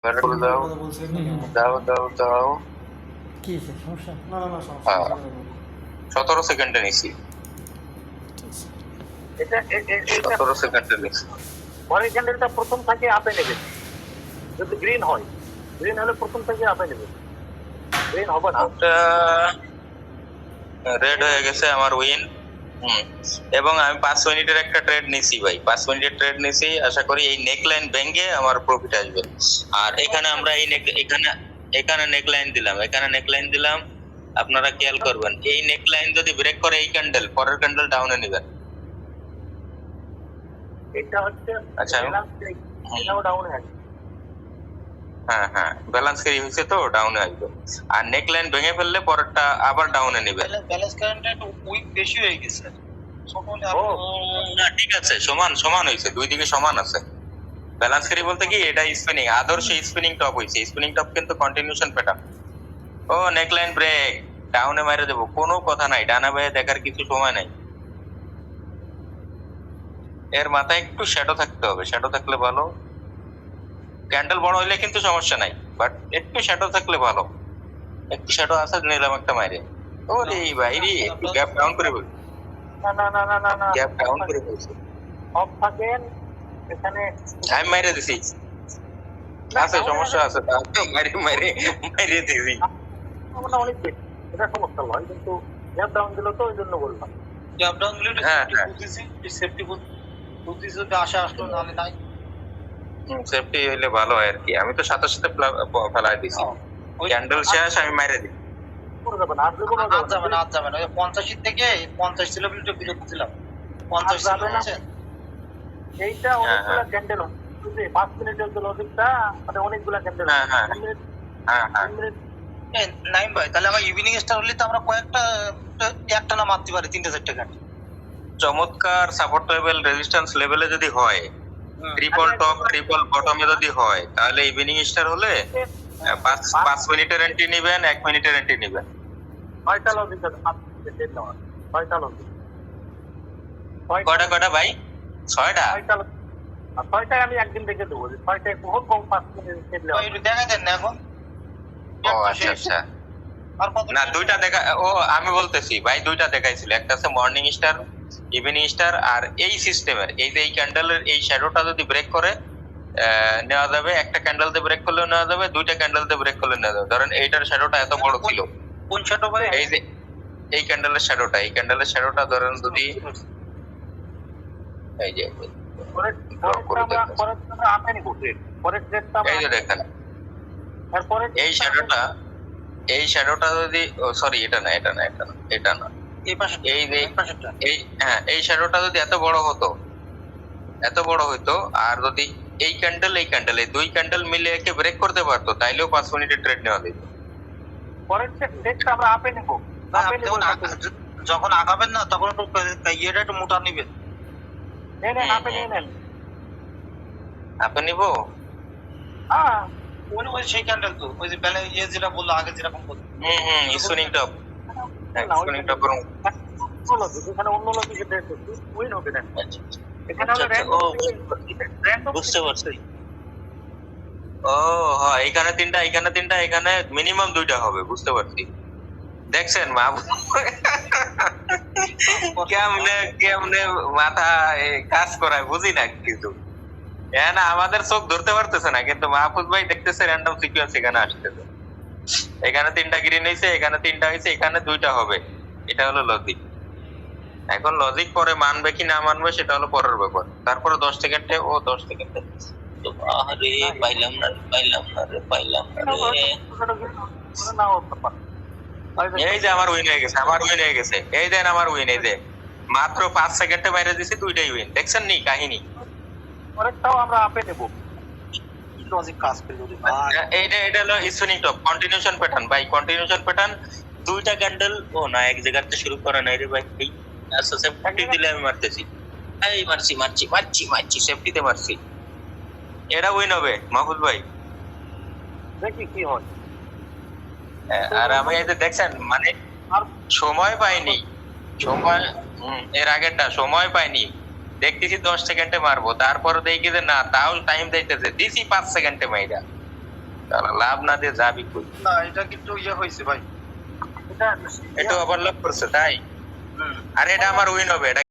বের করে সিগন্যালের দাও। কথা বলছিলেন নাকি আমার? দাও দাও দাও। কি হয়েছে, সমস্যা? না না না, সমস্যা হ্যাঁ, নেই, সেটা বলবো। 17 সেকেন্ডে নিছি। এটা 17 সেকেন্ডে নিছি। পরের ক্যান্ডেলটা প্রথম থেকে আপে নেবে, যদি গ্রিন হয়। গ্রিন হলে প্রথম থেকে আপে নেবে, গ্রিন হবে না। ওটা রেড হয়ে গেছে আমার উইন। এবং আমি 5 মিনিটের একটা ট্রেড নিছি ভাই, 5 মিনিটের ট্রেড নিছি। আশা করি এই নেকলাইন ভেঙে আমার প্রফিট আসবে। আর এখানে আমরা এখানে নেকলাইন দিলাম, এখানে নেকলাইন দিলাম। আপনারা খেয়াল করবেন, এই নেকলাইন যদি ব্রেক করে এই ক্যান্ডেল, পরের ক্যান্ডেল ডাউনে নেবেন। এটা হচ্ছে আচ্ছা, এটাও ডাউন হয়ে গেছে। হ্যাঁ হ্যাঁ, ব্যালেন্স ক্যারি হয়েছে তো ডাউনে আসবে। আর নেকলাইন ভেঙে ফেললে পরেরটা আবার ডাউনে নেবে। ব্যালেন্স কারেন্টটা একটু উইক বেশি হয়ে গেছে। না ঠিক আছে, সমান সমান হয়েছে, দুই দিকে সমান আছে। ব্যালেন্স ক্যারি বলতে কি, এটা স্পিনিং, আদর্শ স্পিনিং টপ হয়েছে। স্পিনিং টপ কিন্তু কন্টিনিউশন প্যাটার্ন। ও নেকলাইন ব্রেক, ডাউনে মারে দেবো, কোনো কথা নাই, ডানা বাইরে দেখার কিছু সময় নাই। এর মাথায় একটু শ্যাডো থাকতে হবে, শ্যাডো থাকলে ভালো। ক্যান্ডেল বড় হইলে কিন্তু সমস্যা নাই, বাট একটু শ্যাডো থাকলে ভালো। একটু শ্যাডো আছে, নিলাম একটা মাইরে। ওরে বাইরে একটু গ্যাপ ডাউন করে বলছি, না না না না না না, গ্যাপ ডাউন করে বলছি। অফ থাকেন এখানে। আমি মাইরে দিছি, আছে সমস্যা আছে, তাও মাইরে মাইরে মাইরে দিছি। আমরা অনেক বেশি, এটা সমস্যা নয়, কিন্তু গ্যাপ ডাউন দিল তো ওই জন্য বললাম। গ্যাপ ডাউন দিলে হ্যাঁ, সেফটি হ্যাঁ। বুঝতেছি, সেফটি বুঝতেছি যদি আসে আসলো, নাহলে নাই। সেফটি হইলে ভালো হয় আর কি। আমি তো সাথে সাথে ফেলাই দিছি, ক্যান্ডেল শেষ আমি মাইরে দিই। করে যাবে না, আসলে কোনো আজ যাবে না, আজ যাবে না। ওই 85 থেকে 50 ছিল বলে একটু বিরত ছিলাম। 50 ছিল যাবে না। আছে। এইটা অনেকগুলা ক্যান্ডেল হয়, বুঝলি? 5 মিনিটের যে লজিকটা, মানে অনেকগুলা ক্যান্ডেল হ্যাঁ, হ্যাঁ। 3 মিনিট, হ্যাঁ হ্যাঁ 3 মিনিট। নাইম ভাই, তাহলে আমার ইভিনিং স্টার হলে তো আমরা কয়েকটা একটা না মারতে পারি, 3-4টা ঘন্টা। চমৎকার সাপোর্ট লেভেল, রেজিস্ট্যান্স লেভেলে যদি হয়, ট্রিপল টপ ট্রিপল বটমে যদি হয়, তাহলে ইভিনিং স্টার হলে 5 মিনিটের এন্ট্রি নেবেন, 1 মিনিটের এন্ট্রি নেবেন। 6টা লজিক আছে, 5 মিনিটের নেওয়া, 6টা লজিক। কয়টা কয়টা ভাই? 6টা? 6টা লজিক। আর 6টায় আমি একদিন দেখে দেবো, যে 6টায় বহুত কম 5 মিনিটের নেওয়া। ভাই একটু দেখা দেন না এখন। ও আচ্ছা আচ্ছা। আর কত না, দুইটা দেখা, ও আমি বলতেছি ভাই, দুইটা দেখাইছিল। একটা আছে মর্নিং স্টার, ইভিনিং স্টার। আর এই সিস্টেমের, এই যে এই ক্যান্ডেলের এই শ্যাডোটা যদি ব্রেক করে নেওয়া যাবে, একটা ক্যান্ডেল দিয়ে ব্রেক করলেও নেওয়া যাবে, দুইটা ক্যান্ডেল দিয়ে ব্রেক করলে নেওয়া যাবে। ধরেন এইটার শ্যাডোটা এত বড় ছিল, কোন ছোট ভাই? এই যে এই ক্যান্ডেলের শ্যাডোটা, এই ক্যান্ডেলের শ্যাডোটা ধরেন যদি এই যে আমরা আপে নিব, পরের ট্রেডটা এই যে দেখেন এরপরে এই শ্যাডোটা, এই শ্যাডোটা যদি, সরি এটা না এটা না এটা না এটা না, এই পাশে, এই যে এই পাশেরটা। এই, হ্যাঁ, এই শ্যাডোটা যদি এত বড় হতো, এত বড় হইতো, আর যদি এই ক্যান্ডেল এই ক্যান্ডেল, এই দুই ক্যান্ডেল মিলে একে ব্রেক করতে পারতো, তাইলেও 5 মিনিটের ট্রেড নেওয়া যেত। পরের ট্রেডটা আমরা আপে নিব। আপে নিব, যখন আগাবেন না, তখন একটু ইয়েটা একটু মোটা নিবেন। নেন আপে নিয়ে নেন। আপনি নিব? হ্যাঁ, ওই সেই ক্যান্ডেল তো, ওই যে বেলা ইয়ে যেটা বললো আগে, যেরকম বললো। স্পিনিং টপ, স্পিনিং টপ করুন। এখানে অন্য লজিকে ট্রেড করছি, উইন হবে না। এখানে হলো ও বুঝতে পারছি। ও হ্যাঁ, এখানে তিনটা, এখানে তিনটা, এখানে মিনিমাম দুইটা হবে, বুঝতে পারছি। দেখছেন মা, কেমনে কেমনে মাথা কাজ করায় বুঝি না কিছু। না, আমাদের চোখ ধরতে পারতেছে না, কিন্তু মাহফুজ ভাই দেখতেছে র্যান্ডম সিকোয়েন্স এখানে আসতেছে। এখানে তিনটা গ্রিন হয়েছে, এখানে তিনটা হয়েছে, এখানে দুইটা হবে। এটা হলো লজিক। এখন লজিক পরে মানবে কি না মানবে সেটা হলো পরের ব্যাপার। তারপরে 10 সেকেন্ডে, ও 10 সেকেন্ডে আরে পাইলাম না রে, পাইলাম না রে, পাইলাম না রে। এই যে আমার উইন হয়ে গেছে, আমার উইন হয়ে গেছে। এই দেন আমার উইন, এই যে মাত্র 5 সেকেন্ডে বাইরে দিছি, দুইটাই উইন। দেখছেন নি কাহিনী? পরেরটাও আমরা আপে নেব। লজিক কাজ করলো রে ভাই। এটা হলো স্পিনিং টপ কন্টিনিউশন প্যাটার্ন ভাই, কন্টিনিউশন প্যাটার্ন। দুইটা ক্যান্ডেল, ও না, এক জায়গাতে শুরু করা নাই রে ভাই। এই আচ্ছা, সেফটি দিলে আমি মারতেছি, এই মারছি মারছি মারছি মারছি, সেফটিতে মারছি। এটা উইন হবে মাহফুজ ভাই। দেখি কি হয়। আর আমি এই যে দেখছেন, মানে আর সময় পাইনি, সময়, এর আগেরটা সময় পাইনি। দেখতেছি 10 সেকেন্ডে মারবো, তারপরে দেখি যে না, তাও টাইম দিতেছে, দিছি 5 সেকেন্ডে মাইরা। তাহলে লাভ না দিয়ে যাবি কই? না এটা কিন্তু ইয়ে হয়েছে ভাই। এটা একটু ওভারল্যাপ করছে তাই। হুম। আরে এটা আমার উইন হবে, এটা